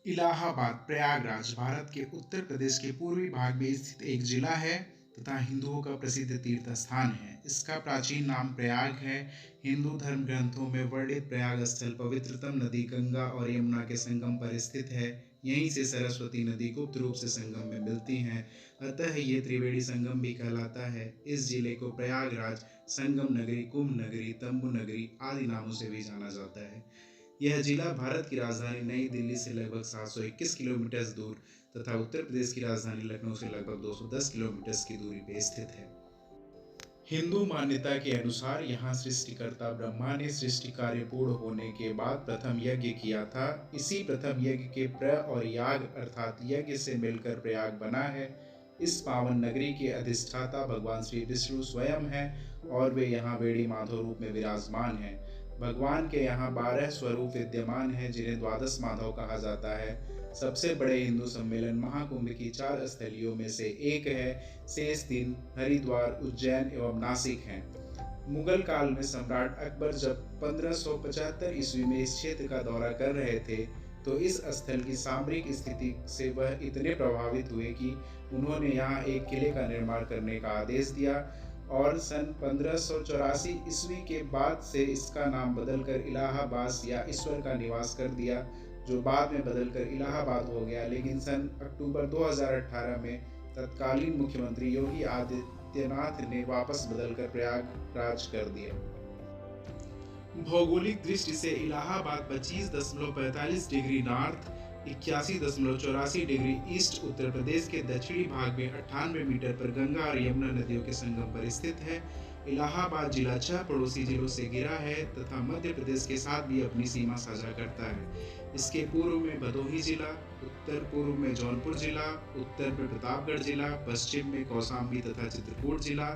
इलाहाबाद प्रयागराज भारत के उत्तर प्रदेश के पूर्वी भाग में स्थित एक जिला है तथा हिंदुओं का प्रसिद्ध तीर्थ स्थान है। इसका प्राचीन नाम प्रयाग है। हिंदू धर्म ग्रंथों में वर्णित प्रयाग स्थल पवित्रतम नदी गंगा और यमुना के संगम पर स्थित है। यहीं से सरस्वती नदी गुप्त रूप से संगम में मिलती हैं, अतः ये त्रिवेणी संगम भी कहलाता है। इस जिले को प्रयागराज, संगम नगरी, कुंभ नगरी, तंबू नगरी आदि नामों से भी जाना जाता है। यह जिला भारत की राजधानी नई दिल्ली से लगभग 721 किलोमीटर दूर तथा उत्तर प्रदेश की राजधानी लखनऊ से लगभग 210 किलोमीटर की दूरी पर स्थित है। हिंदू मान्यता के अनुसार यहाँ सृष्टिकर्ता ब्रह्मा ने सृष्टि कार्य पूर्ण होने के बाद प्रथम यज्ञ किया था। इसी प्रथम यज्ञ के प्र और याग अर्थात यज्ञ से मिलकर प्रयाग बना है। इस पावन नगरी के अधिष्ठाता भगवान श्री विष्णु स्वयं हैं और वे यहाँ वेणी माधव रूप में विराजमान हैं। भगवान के यहाँ 12 स्वरूप विद्यमान हैं, जिन्हें द्वादश माधव कहा जाता है। सबसे बड़े हिंदू सम्मेलन महाकुंभ की 4 स्थलियों में से एक है। शेष 3 हरिद्वार, उज्जैन एवं नासिक हैं। मुगल काल में सम्राट अकबर जब 1575 ईस्वी में इस क्षेत्र का दौरा कर रहे थे तो इस स्थल की सामरिक स्थिति से वह इतने प्रभावित हुए कि उन्होंने यहाँ एक किले का निर्माण करने का आदेश दिया और सन 1584 ईस्वी के बाद से इसका नाम बदलकर इलाहाबाद या ईश्वर का निवास कर दिया, जो बाद में बदलकर इलाहाबाद हो गया। लेकिन सन अक्टूबर 2018 में तत्कालीन मुख्यमंत्री योगी आदित्यनाथ ने वापस बदलकर प्रयागराज कर दिया। भौगोलिक दृष्टि से Allahabad 25.45 degree north, 81.84 degree east Uttar Pradesh के दक्षिणी भाग में 98 मीटर पर गंगा और यमुना नदियों के संगम पर स्थित है। इलाहाबाद जिला 6 पड़ोसी जिलों से घिरा है तथा मध्य प्रदेश के साथ भी अपनी सीमा साझा करता है। इसके पूर्व में भदोही जिला, उत्तर पूर्व में जौनपुर जिला, उत्तर में प्रतापगढ़ जिला, पश्चिम में कौशाम्बी तथा चित्रकूट जिला,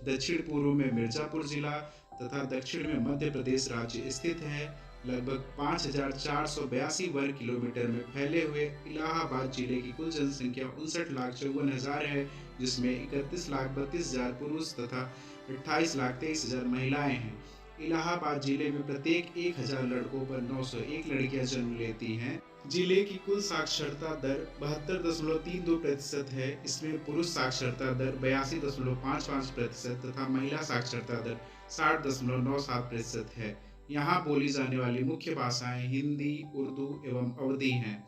दक्षिण पूर्व में मिर्जापुर जिला तथा दक्षिण में मध्य प्रदेश राज्य स्थित है। लगभग 5482 वर्ग किलोमीटर में फैले हुए इलाहाबाद जिले की कुल जनसंख्या 59,54,000 है, जिसमें 31,32,000 पुरुष तथा 28,23,000 महिलाएं हैं। इलाहाबाद जिले में प्रत्येक 1000 लड़कों पर 901 लड़कियां जन्म लेती हैं। जिले की कुल साक्षरता दर 72.32% है। इसमें पुरुष साक्षरता दर 82.55% तथा महिला साक्षरता दर 60.97% है। यहाँ बोली जाने वाली मुख्य भाषाएं हिंदी, उर्दू एवं अवधी हैं।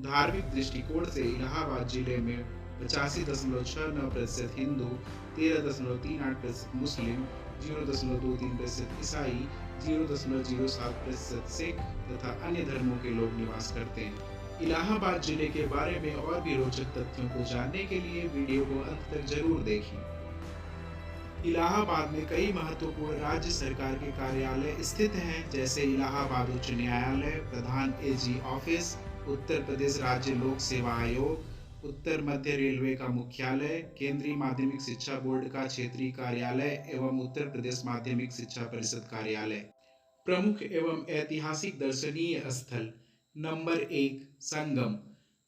धार्मिक दृष्टिकोण से इलाहाबाद जिले में 85.69% हिंदू, 13.38% मुस्लिम, 0.23% ईसाई, 0.07% सिख तथा अन्य धर्मों के लोग निवास करते हैं। इलाहाबाद जिले के बारे में और भी रोचक तथ्यों को जानने के लिए वीडियो को अंत तक जरूर देखें। इलाहाबाद में कई महत्वपूर्ण राज्य सरकार के कार्यालय स्थित हैं, जैसे इलाहाबाद उच्च न्यायालय, प्रधान एजी ऑफिस, उत्तर प्रदेश राज्य लोक सेवा आयोग, उत्तर मध्य रेलवे का मुख्यालय, केंद्रीय माध्यमिक शिक्षा बोर्ड का क्षेत्रीय कार्यालय एवं उत्तर प्रदेश माध्यमिक शिक्षा परिषद कार्यालय। प्रमुख एवं ऐतिहासिक दर्शनीय स्थल। नंबर 1, संगम।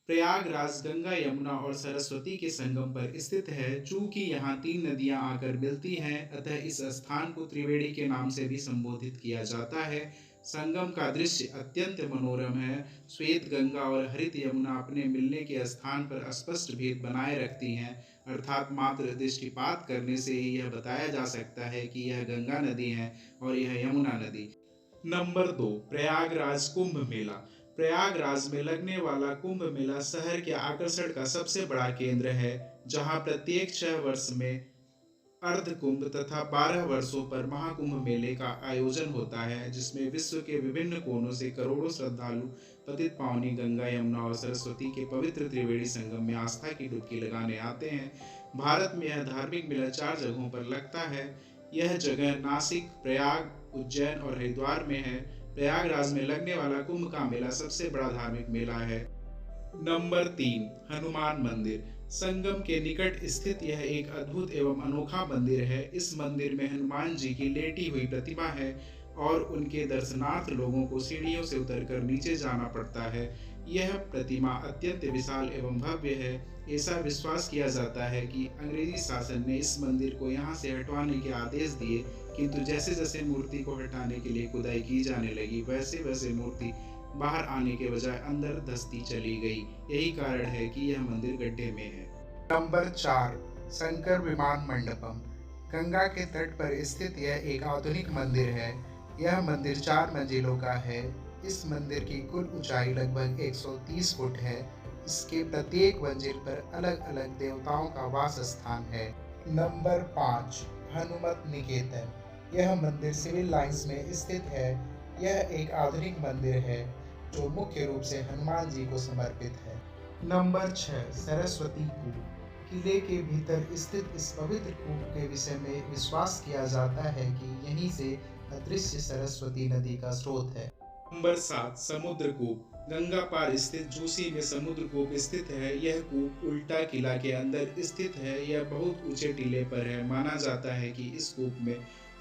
प्रयागराज गंगा, यमुना और सरस्वती के संगम पर स्थित है। चूंकि यहाँ 3 नदियां आकर मिलती हैं, अतः इस स्थान को त्रिवेणी के नाम से भी संबोधित किया जाता है। संगम का दृश्य अत्यंत मनोरम है। श्वेत गंगा और हरित यमुना अपने मिलने के स्थान पर स्पष्ट भेद बनाए रखती हैं, अर्थात मात्र दृष्टिपात करने से ही यह बताया जा सकता है कि यह गंगा नदी है और यह यमुना नदी। नंबर 2, प्रयागराज कुंभ मेला। प्रयागराज में लगने वाला कुंभ मेला शहर के आकर्षण का सबसे बड़ा केंद्र है, जहां प्रत्येक 6 वर्ष में अर्ध कुंभ तथा 12 वर्षों पर महाकुंभ मेले का आयोजन होता है, जिसमें विश्व के विभिन्न कोनों से करोड़ों श्रद्धालु पतित पावनी गंगा, यमुना और सरस्वती के पवित्र त्रिवेणी संगम में आस्था की डुबकी लगाने आते हैं। भारत में यह धार्मिक मेला 4 जगहों पर लगता है। यह जगह नासिक, प्रयाग, उज्जैन और हरिद्वार में है। प्रयागराज में लगने वाला कुंभ का मेला सबसे बड़ा धार्मिक मेला है। नंबर 3, हनुमान मंदिर। संगम के निकट स्थित यह एक अद्भुत एवं अनोखा मंदिर है। इस मंदिर में हनुमान जी की लेटी हुई प्रतिमा है और उनके दर्शनार्थ लोगों को सीढ़ियों से उतरकर नीचे जाना पड़ता है। यह प्रतिमा अत्यंत विशाल एवं भव्य है। ऐसा विश्वास किया जाता है कि अंग्रेजी शासन ने इस मंदिर को यहाँ से हटवाने के आदेश दिए, किंतु जैसे जैसे मूर्ति को हटाने के लिए खुदाई की जाने लगी, वैसे वैसे मूर्ति बाहर आने के बजाय अंदर धंसती चली गई। यही कारण है कि यह मंदिर गड्ढे में है। नंबर 4, शंकर विमान मंडपम। गंगा के तट पर स्थित यह एक आधुनिक मंदिर है। यह मंदिर 4 मंजिलों का है। इस मंदिर की कुल ऊंचाई लगभग 130 फुट है। इसके प्रत्येक मंजिल पर अलग अलग देवताओं का वास स्थान है। नंबर 5, हनुमत निकेतन। यह मंदिर सिविल लाइंस में स्थित है। यह एक आधुनिक मंदिर है जो मुख्य रूप से हनुमान जी को समर्पित है। नंबर 6, सरस्वती कूप। किले के भीतर स्थित इस पवित्र कूप के विषय में विश्वास किया जाता है कि यहीं से अदृश्य सरस्वती नदी का स्रोत है। नंबर 7, समुद्र कूप। गंगा पार स्थित जूसी में समुद्र कूप स्थित है। यह कूप उल्टा किला के अंदर स्थित है। यह बहुत ऊंचे टीले पर है। माना जाता है कि इस कूप में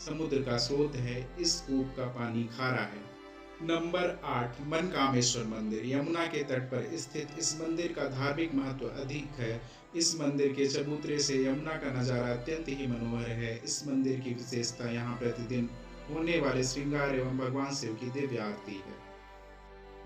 समुद्र का स्रोत है। इस कूप का पानी खारा है। नंबर 8, मनकामेश्वर मंदिर। यमुना के तट पर स्थित इस मंदिर का धार्मिक महत्व अधिक है। इस मंदिर के चबूतरे से यमुना का नजारा अत्यंत ही मनोहर है। इस मंदिर की विशेषता यहाँ प्रतिदिन होने वाले श्रृंगार एवं भगवान शिव की दिव्य आरती है।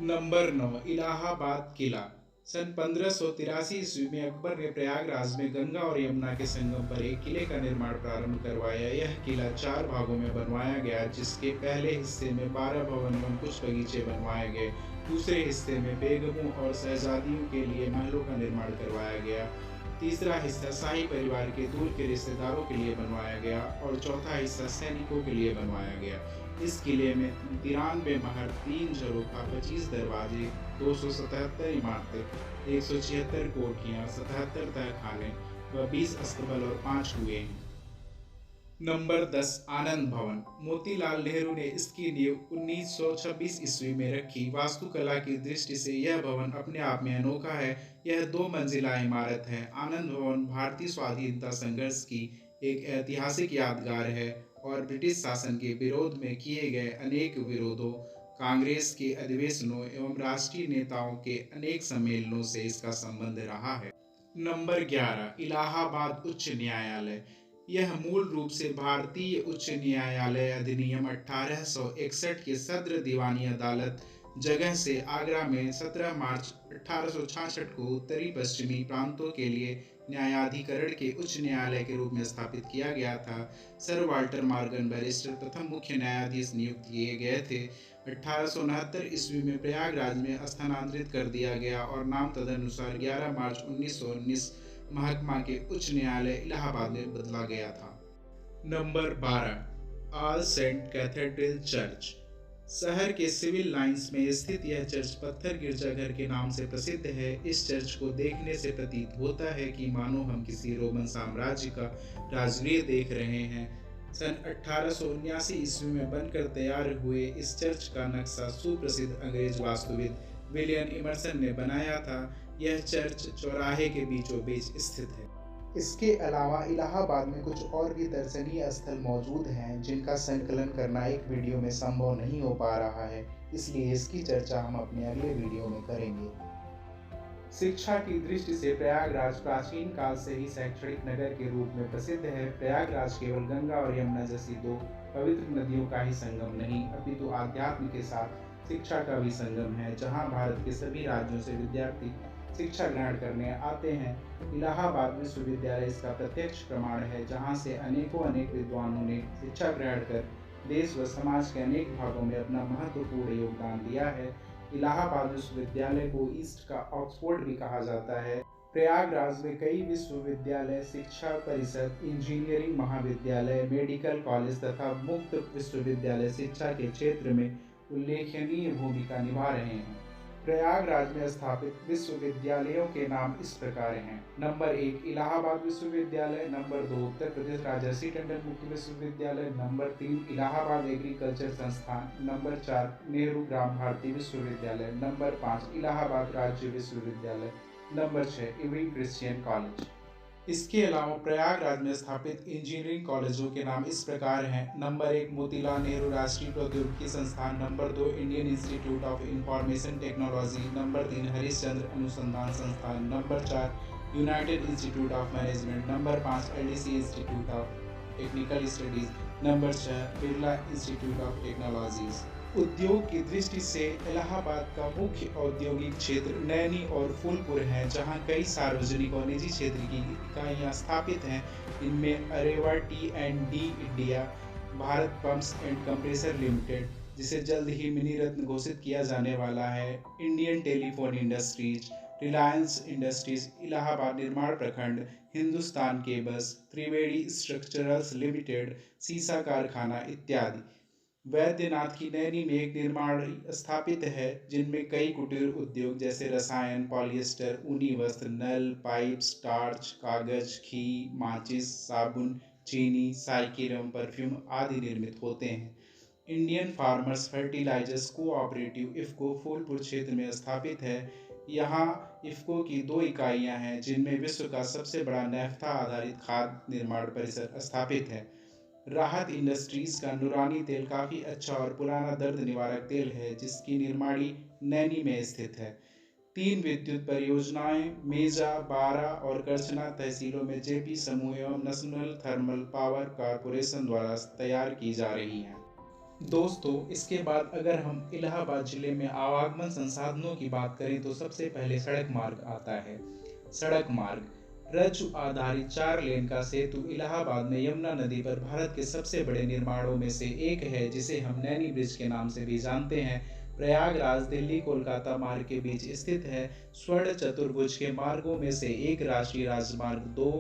नंबर 9, इलाहाबाद किला। सन 1583 ईस्वी में अकबर ने प्रयागराज में गंगा और यमुना के संगम पर एक किले का निर्माण प्रारंभ करवाया। यह किला 4 भागों में बनवाया गया, जिसके पहले हिस्से में 12 भवन एवं कुछ बगीचे बनवाए गए। दूसरे हिस्से में बेगमों और शहजादियों के लिए महलों का निर्माण करवाया गया। तीसरा हिस्सा शाही परिवार के दूर के रिश्तेदारों के लिए बनवाया गया और चौथा हिस्सा सैनिकों के लिए बनवाया गया। इस किले में 93 महल, 3 झरोखा, 25 दरवाजे, 277 इमारतें, 176 कोठियां, 77 तहखाने व 20 अस्तबल और 5 कुएं हैं। नंबर 10, आनंद भवन। मोतीलाल नेहरू ने इसकी नींव 1926 ईस्वी में रखी। वास्तुकला की दृष्टि से यह भवन अपने आप में अनोखा है। यह 2 मंजिला इमारत है। आनंद भवन भारतीय स्वाधीनता संघर्ष की एक ऐतिहासिक यादगार है और ब्रिटिश शासन के विरोध में किए गए अनेक विरोधों, कांग्रेस के अधिवेशनों एवं राष्ट्रीय नेताओं के अनेक सम्मेलनों से इसका संबंध रहा है। नंबर 11, इलाहाबाद उच्च न्यायालय। यह मूल रूप से भारतीय उच्च न्यायालय अधिनियम 1861 के सद्र दीवानी अदालत जगह से आगरा में 17 मार्च 1866 को उत्तरी पश्चिमी प्रांतों के लिए न्यायाधिकरण के उच्च न्यायालय के रूप में स्थापित किया गया था। सर वाल्टर मॉर्गन बैरिस्टर प्रथम मुख्य न्यायाधीश नियुक्त किए गए थे। 1869 ईस्वी में प्रयागराज में स्थानांतरित कर दिया गया और नाम तदनुसार 11 मार्च 1919 महकमा के उच्च न्यायालय इलाहाबाद में बदला गया था। Number 12, all saint cathedral church. शहर के सिविल लाइंस में स्थित यह चर्च पत्थर गिरजाघर के नाम से प्रसिद्ध है। इस चर्च को देखने से प्रतीत होता है कि मानो हम किसी रोमन साम्राज्य का राजगृह देख रहे हैं। सन 1879 ईस्वी में बनकर तैयार हुए इस चर्च का नक्शा सुप्रसिद्ध अंग्रेज वास्तुविद विलियम इमर्सन ने बनाया था। यह चर्च चौराहे के बीचों बीच स्थित है। इसके अलावा इलाहाबाद में कुछ और भी दर्शनीय स्थल मौजूद हैं जिनका संकलन करना एक वीडियो में संभव नहीं हो पा रहा है, इसलिए इसकी चर्चा हम अपने अगले वीडियो में करेंगे। शिक्षा की दृष्टि से प्रयागराज प्राचीन काल से ही शैक्षणिक नगर के रूप में प्रसिद्ध है। प्रयागराज केवल गंगा और यमुना जैसी 2 पवित्र नदियों का ही संगम नहीं, अपितु आध्यात्म के साथ शिक्षा का भी संगम है, जहाँ भारत के सभी राज्यों से विद्यार्थी शिक्षा ग्रहण करने आते हैं। इलाहाबाद विश्वविद्यालय इसका प्रत्यक्ष प्रमाण है, जहाँ से अनेक विद्वानों ने शिक्षा ग्रहण कर देश व समाज के अनेक भागों में अपना महत्वपूर्ण योगदान दिया है। इलाहाबाद विश्वविद्यालय को ईस्ट का ऑक्सफोर्ड भी कहा जाता है। प्रयागराज में कई विश्वविद्यालय, शिक्षा परिषद, इंजीनियरिंग महाविद्यालय, मेडिकल कॉलेज तथा मुक्त विश्वविद्यालय शिक्षा के क्षेत्र में उल्लेखनीय भूमिका निभा रहे हैं। प्रयागराज में स्थापित विश्वविद्यालयों के नाम इस प्रकार हैं। नंबर 1, इलाहाबाद विश्वविद्यालय। नंबर 2, उत्तर प्रदेश राजर्षि टंडन मुक्त विश्वविद्यालय। नंबर 3, इलाहाबाद एग्रीकल्चर संस्थान। नंबर 4, नेहरू ग्राम भारती विश्वविद्यालय। नंबर 5, इलाहाबाद राज्य विश्वविद्यालय। Number 6, every Christian college. इसके अलावा प्रयागराज में स्थापित इंजीनियरिंग कॉलेजों के नाम इस प्रकार हैं। नंबर 1, मोतीलाल नेहरू राष्ट्रीय प्रौद्योगिकी संस्थान। Number 2, Indian institute of information technology. Number 3, Harishchandra अनुसंधान संस्थान। Number 4, United institute of management. Number 5, LDC institute of technical studies. Number 6, Birla institute of technologies. उद्योग की दृष्टि से इलाहाबाद का मुख्य औद्योगिक क्षेत्र नैनी और फूलपुर है, जहां कई सार्वजनिक और निजी क्षेत्र की इकाइयां स्थापित हैं। इनमें Areva T and D India, Bharat pumps and compressor limited, जिसे जल्द ही मिनी रत्न घोषित किया जाने वाला है, Indian telephone industries, Reliance industries Allahabad निर्माण प्रखंड, हिंदुस्तान केबल्स, त्रिवेणी स्ट्रक्चरल्स लिमिटेड, सीसा कारखाना इत्यादि। वैद्यनाथ की नैनी में एक निर्माण स्थापित है, जिनमें कई कुटीर उद्योग जैसे रसायन, पॉलिएस्टर, ऊनी वस्त्र, नल, पाइप, स्टार्च, कागज, घी, माचिस, साबुन, चीनी, साइकिल एवं परफ्यूम आदि निर्मित होते हैं। Indian farmers fertilisers cooperative IFFCO Phulpur क्षेत्र में स्थापित है। यहाँ इफ्को की 2 इकाइयाँ हैं, जिनमें विश्व का सबसे बड़ा नैफ्था आधारित खाद्य निर्माण परिसर स्थापित है। राहत इंडस्ट्रीज का नूरानी तेल काफ़ी अच्छा और पुराना दर्द निवारक तेल है, जिसकी निर्माणी नैनी में स्थित है। 3 विद्युत परियोजनाएं मेजा, बारा और करछना तहसीलों में जेपी समूह एवं नेशनल थर्मल पावर कॉरपोरेशन द्वारा तैयार की जा रही हैं। दोस्तों, इसके बाद अगर हम इलाहाबाद जिले में आवागमन संसाधनों की बात करें तो सबसे पहले सड़क मार्ग आता है। सड़क मार्ग रज्जु आधारित 4 लेन का सेतु इलाहाबाद में यमुना नदी पर भारत के सबसे बड़े निर्माणों में से एक है, जिसे हम नैनी ब्रिज के नाम से भी जानते हैं। प्रयागराज दिल्ली कोलकाता मार्ग के बीच स्थित है। स्वर्ण चतुर्भुज के मार्गों में से एक राष्ट्रीय राजमार्ग 2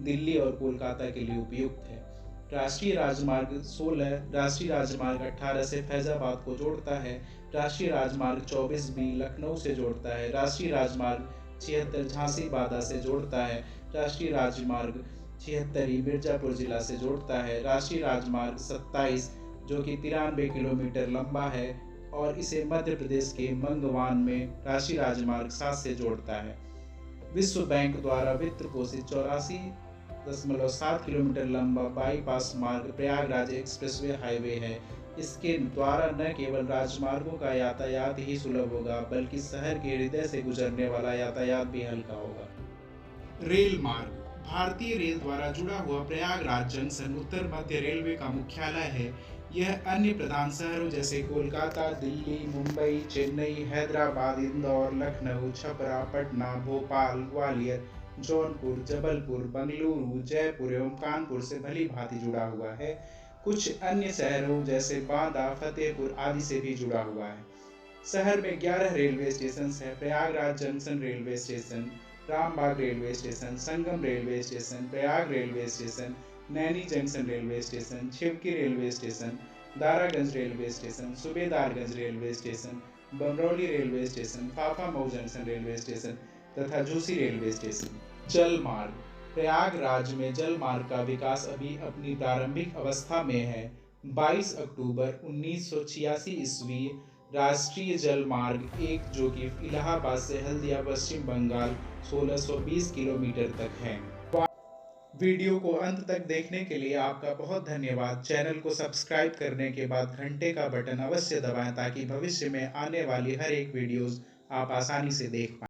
दिल्ली और कोलकाता के लिए उपयुक्त है। राष्ट्रीय राजमार्ग 16 राष्ट्रीय राजमार्ग 18 से फैजाबाद को जोड़ता है। राष्ट्रीय राजमार्ग 24 भी लखनऊ से जोड़ता है। राष्ट्रीय राजमार्ग 76 झांसी बादा से जोड़ता है। राष्ट्रीय राजमार्ग 76 मिर्जापुर जिला से जोड़ता है। राष्ट्रीय राजमार्ग 27 जो कि 93 किलोमीटर लंबा है और इसे मध्य प्रदेश के मंगवान में राष्ट्रीय राजमार्ग 7 से जोड़ता है। विश्व बैंक द्वारा वित्त पोषित 84.7 किलोमीटर लंबा बाईपास मार्ग प्रयागराज एक्सप्रेसवे हाईवे है। इसके द्वारा न केवल राजमार्गों का यातायात ही सुलभ होगा, बल्कि शहर के हृदय से गुजरने वाला यातायात भी हल्का होगा। रेल मार्ग भारतीय रेल द्वारा जुड़ा हुआ प्रयागराज जंक्शन उत्तर मध्य रेलवे का मुख्यालय है। यह अन्य प्रधान शहरों जैसे कोलकाता, दिल्ली, मुंबई, चेन्नई, हैदराबाद, इंदौर, लखनऊ, छपरा, पटना, भोपाल, ग्वालियर, जौनपुर, जबलपुर, बंगलुरु, जयपुर एवं कानपुर से भली भांति जुड़ा हुआ है। कुछ अन्य शहरों जैसे बांदा, फतेहपुर आदि से भी जुड़ा हुआ है। शहर में 11 रेलवे स्टेशन है। Prayagraj junction railway station, Rambagh railway station, Sangam railway station, Prayag railway station, Naini junction railway station, Chheoki railway station, Daraganj railway station, Subedarganj railway station, Bamrauli railway station, Phaphamau junction railway station तथा झूसी रेलवे स्टेशन। जल मार्ग प्रयागराज में जल मार्ग का विकास अभी अपनी प्रारंभिक अवस्था में है। 22 अक्टूबर 1986 ईस्वी राष्ट्रीय जल मार्ग 1 जो कि इलाहाबाद से हल्दिया पश्चिम बंगाल 1620 किलोमीटर तक है। वीडियो को अंत तक देखने के लिए आपका बहुत धन्यवाद। चैनल को सब्सक्राइब करने के बाद घंटे का बटन अवश्य दबाएं ताकि भविष्य में आने वाली हर एक वीडियोस आप आसानी से देख पाएं।